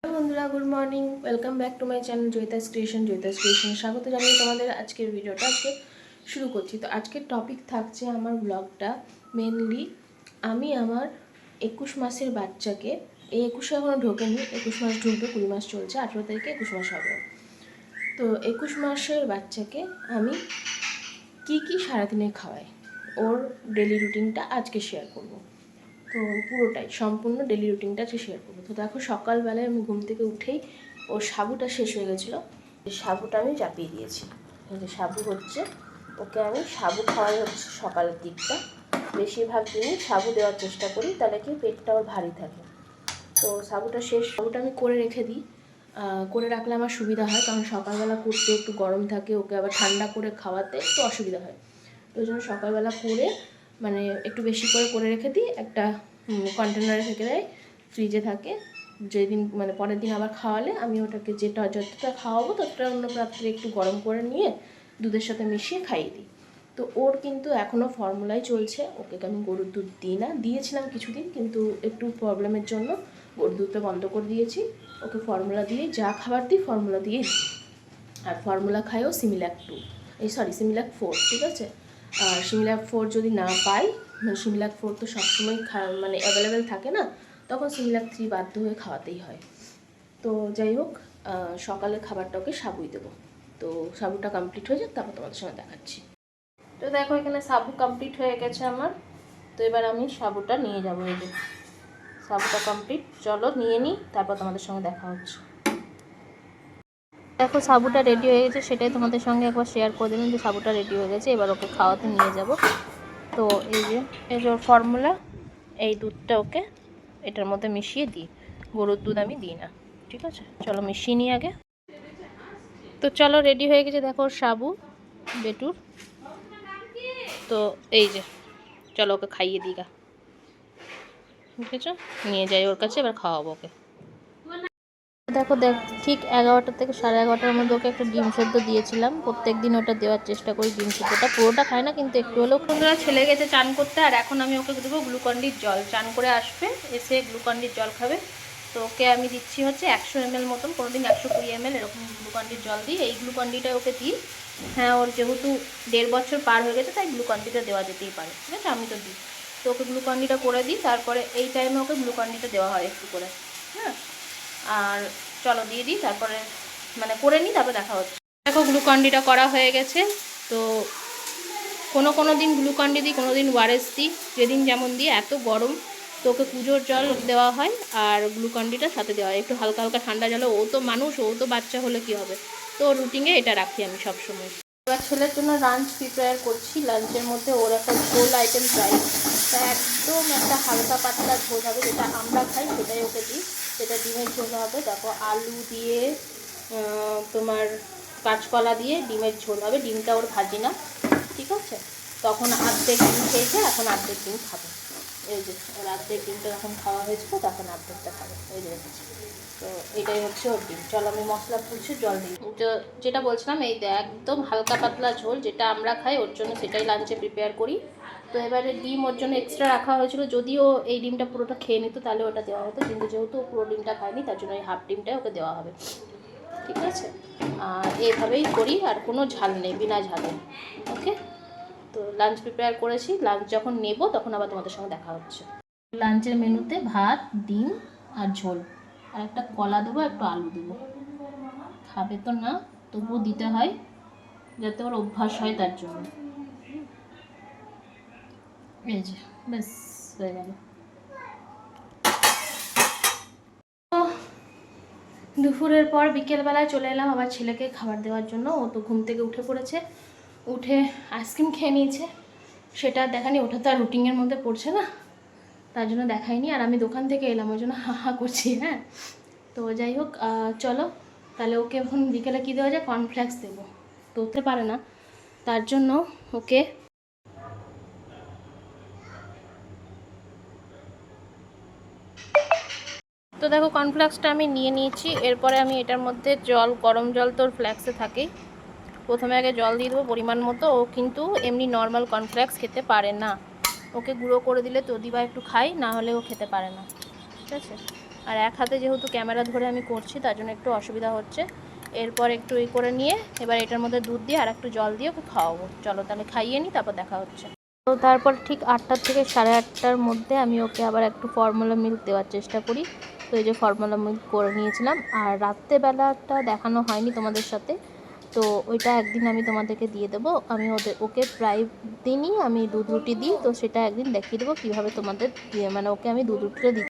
Hello বন্ধুরা, good morning. Welcome back to my channel Joyita's creation. স্বাগত জানিয়ে তোমাদের আজকের ভিডিওটা শুরু করছি। তো আজকের টপিক থাকছে আমার ব্লগটা মেনলি আমি আমার 21 মাসের বাচ্চাকে, এই 21 এখনও ঢোকেনি, 21 মাস ঢুকবে, 20 মাস চলছে, 18 তারিখে 21 মাস হবে। তো 21 মাসের বাচ্চাকে আমি কি সারাদিনে খাওয়াই, ওর ডেলি রুটিনটা আজকে শেয়ার করব। তো পুরোটাই সম্পূর্ণ ডেলি রুটিনটা আজকে শেয়ার করবো। তো দেখো, সকালবেলায় আমি ঘুম থেকে উঠেই ওর সাবুটা শেষ হয়ে গেছিলো, সাবুটা আমি চাপিয়ে দিয়েছি। এই যে সাবু হচ্ছে, ওকে আমি সাবু খাওয়াই হচ্ছে সকালের দিকটা। বেশিরভাগ দিনই সাবু দেওয়ার চেষ্টা করি, তাহলে কি পেটটা ওর ভারী থাকে। তো সাবুটা আমি করে রেখে দিই। করে রাখলে আমার সুবিধা হয়, কারণ সকালবেলা করতে একটু গরম থাকে, ওকে আবার ঠান্ডা করে খাওয়াতে একটু অসুবিধা হয়। তো ওই জন্য সকালবেলা করে মানে একটু বেশি করে রেখে দিই, একটা কন্টেনারে থেকে দেয়, ফ্রিজে থাকে। যেদিন মানে পরের দিন আবার খাওয়ালে আমি ওটাকে যতটা খাওয়াবো ততটা অন্য পাত্রে একটু গরম করে নিয়ে দুধের সাথে মিশিয়ে খাইয়ে দিই। তো ওর কিন্তু এখনও ফর্মুলাই চলছে, ওকে আমি গরুর দুধ দিই না। দিয়েছিলাম কিছুদিন, কিন্তু একটু প্রবলেমের জন্য গরুর দুধটা বন্ধ করে দিয়েছি। ওকে ফর্মুলা দিয়ে যা খাবার দিই ফর্মুলা দিয়ে দিই। আর ফর্মুলা খায়ও সিমিল্যাক 2, সিমিল্যাক 4, ঠিক আছে। আর সিমিল্যাক 4 যদি না পাই, মানে সিমিল্যাক 4 তো সবসময় মানে অ্যাভেলেবেল থাকে না, তখন সিমিল্যাক 3 বাধ্য হয়ে খাওয়াতেই হয়। তো যাই হোক, সকালের খাবারটা ওকে সাবুই দেবো। তো সাবুটা কমপ্লিট হয়ে যাক, তারপর তোমাদের সঙ্গে দেখাচ্ছি। তো দেখো, এখানে সাবু কমপ্লিট হয়ে গেছে আমার। তো এবার আমি সাবুটা নিয়ে যাবো। এই যে সাবুটা কমপ্লিট, চলো নিয়ে নিই, তারপর তোমাদের সঙ্গে দেখা হচ্ছে। দেখো, সাবুটা রেডি হয়ে গেছে, সেটাই তোমাদের সঙ্গে একবার শেয়ার করে দিলাম যে সাবুটা রেডি হয়ে গেছে। এবার ওকে খাওয়াতে নিয়ে যাব। তো এই যে ওর ফর্মুলা, এই দুধটা ওকে এটার মধ্যে মিশিয়ে দিই। গরুর দুধ আমি দিই না, ঠিক আছে। চলো মিশিয়ে নিই আগে। তো চলো, রেডি হয়ে গেছে দেখো সাবু বেটুর। তো এই যে চলো ওকে খাইয়ে দিই গা, ঠিক আছে। নিয়ে যাই ওর কাছে, এবার খাওয়াবো ওকে। দেখো ঠিক 11টা থেকে 11:30টার মধ্যে ওকে একটা ডিম সেদ্ধ দিয়েছিলাম। প্রত্যেক দিন ওটা দেওয়ার চেষ্টা করি। ডিম সেদ্ধটা পুরোটা খায় না, কিন্তু একটু হলেও। বন্ধুরা, ছেলে গেছে চান করতে, আর এখন আমি ওকে দেবো গ্লুকন্ডির জল। চান করে আসবে, এসে গ্লুকন্ডির জল খাবে। তো ওকে আমি দিচ্ছি হচ্ছে 100 ml মতন, কোনোদিন 120 ml এরকম গ্লুকন্ডির জল দিই। এই গ্লুকন্ডিটা ওকে দিই। হ্যাঁ, ওর যেহেতু 1.5 বছর পার হয়ে গেছে, তাই গ্লুকন্ডিটা দেওয়া যেতেই পারে, ঠিক আছে। আমি তো দিই, তো ওকে গ্লুকন্ডিটা করে দিই। তারপরে এই টাইমে ওকে গ্লুকন্ডিটা দেওয়া হয় একটু করে, হ্যাঁ। আর চলো দিয়ে দিই, তারপরে মানে করে নিই, তারপরে দেখা হচ্ছে। দেখো, গ্লুকন্ডিটা করা হয়ে গেছে। তো কোনো দিন গ্লুকন্ডি দিই, কোনো দিন ওয়ারেস দিই, যেদিন যেমন দিই। এত গরম, তো ওকে কুজোর জল দেওয়া হয়, আর গ্লুকন্ডিটা সাথে দেওয়া হয় একটু হালকা হালকা ঠান্ডা জলে। ও তো মানুষ, ও তো বাচ্চা হলে কি হবে। তো রুটিনে এটা রাখি আমি সবসময়। এবার ছেলের জন্য লাঞ্চ প্রিপেয়ার করছি। লাঞ্চের মধ্যে ওর একটা ঝোল আইটেম চাই। তা একদম একটা হালকা পাতলা ঝোল হবে, যেটা আমরা খাই সেটাই ওকে দিই। সেটা ডিমের ঝোল হবে। তারপর আলু দিয়ে, তোমার কাঁচকলা দিয়ে ডিমের ঝোল হবে। ডিমটা ওর ভাজি না, ঠিক আছে। তখন অর্ধেক ডিম খেয়েছে, এখন অর্ধেক ডিম খাবে। এই যে ওর অর্ধেক ডিমটা যখন খাওয়া হয়েছিল, তখন অর্ধেকটা খাবে। এই যে রেখেছি। তো এটাই হচ্ছে ওর ডিম। চলো আমি মশলা পুড়ছি, জল দিই। তো যেটা বলছিলাম, এই একদম হালকা পাতলা ঝোল যেটা আমরা খাই, ওর জন্য সেটাই লাঞ্চে প্রিপেয়ার করি। তো এবারে ডিম ওর জন্য এক্সট্রা রাখা হয়েছিল। যদিও এই ডিমটা পুরোটা খেয়ে নিত, তাহলে ওটা দেওয়া হতো, কিন্তু যেহেতু পুরো ডিমটা খায়নি, তার জন্য এই হাফ ডিমটাই ওকে দেওয়া হবে, ঠিক আছে। আর এভাবেই করি, আর কোনো ঝাল নেই, বিনা ঝালে, ওকে। তো লাঞ্চ প্রিপেয়ার করেছি। লাঞ্চ যখন নেব তখন আবার তোমাদের সঙ্গে দেখা হচ্ছে। লাঞ্চের মেনুতে ভাত, ডিম আর ঝোল, আর একটা কলা দেবো, একটু আলু দেবো। খাবে তো না, তবুও দিতে হয়, যাতে ওর অভ্যাস হয়, তার জন্য। এই যে ব্যাস হয়ে গেল। দুপুরের পর বিকেলবেলায় চলে এলাম আবার ছেলেকে খাবার দেওয়ার জন্য। ও তো ঘুম থেকে উঠে পড়েছে, উঠে আইসক্রিম খেয়ে নিয়েছে। সেটা দেখানি, ওটা তো আর রুটিনের মধ্যে পড়ছে না, তার জন্য দেখাইনি। আর আমি দোকান থেকে এলাম, ওই জন্য হা হা করছি, হ্যাঁ। তো যাই হোক, চলো তাহলে ওকে এখন বিকেলে কী দেওয়া যায়, কর্নফ্লেক্স দেবো। তো হতে পারে না, তার জন্য ওকে তো দেখো, কর্নফ্লেক্সটা আমি নিয়ে নিয়েছি। এরপরে আমি এটার মধ্যে জল, গরম জল তোর ফ্ল্যাক্সে থাকেই, প্রথমে আগে জল দিয়ে দেবো পরিমাণ মতো। ও কিন্তু এমনি নর্মাল কর্নফ্লেক্স খেতে পারে না, ওকে গুঁড়ো করে দিলে তো দিবা একটু খাই, না হলে ও খেতে পারে না, ঠিক আছে। আর এক হাতে যেহেতু ক্যামেরা ধরে আমি করছি তার জন্য একটু অসুবিধা হচ্ছে। এরপর একটু এই করে নিয়ে এবার এটার মধ্যে দুধ দিয়ে আর একটু জল দিয়ে ওকে খাওয়াবো। চলো তাহলে খাইয়ে নিই, তারপর দেখা হচ্ছে। তো তারপর ঠিক 8টা থেকে 8:30টার মধ্যে আমি ওকে আবার একটু ফর্মুলা মিল্ক দেওয়ার চেষ্টা করি। তো এই যে ফর্মুলা মিল্ক করে নিয়েছিলাম। আর রাত্রেবেলাটা দেখানো হয়নি তোমাদের সাথে, তো ওইটা একদিন আমি তোমাদেরকে দিয়ে দেবো। আমি ওকে প্রায় দিনই আমি দুধ রুটি দিই, তো সেটা একদিন দেখিয়ে দেবো কীভাবে তোমাদের মানে ওকে আমি দুধ রুটিটা দিই।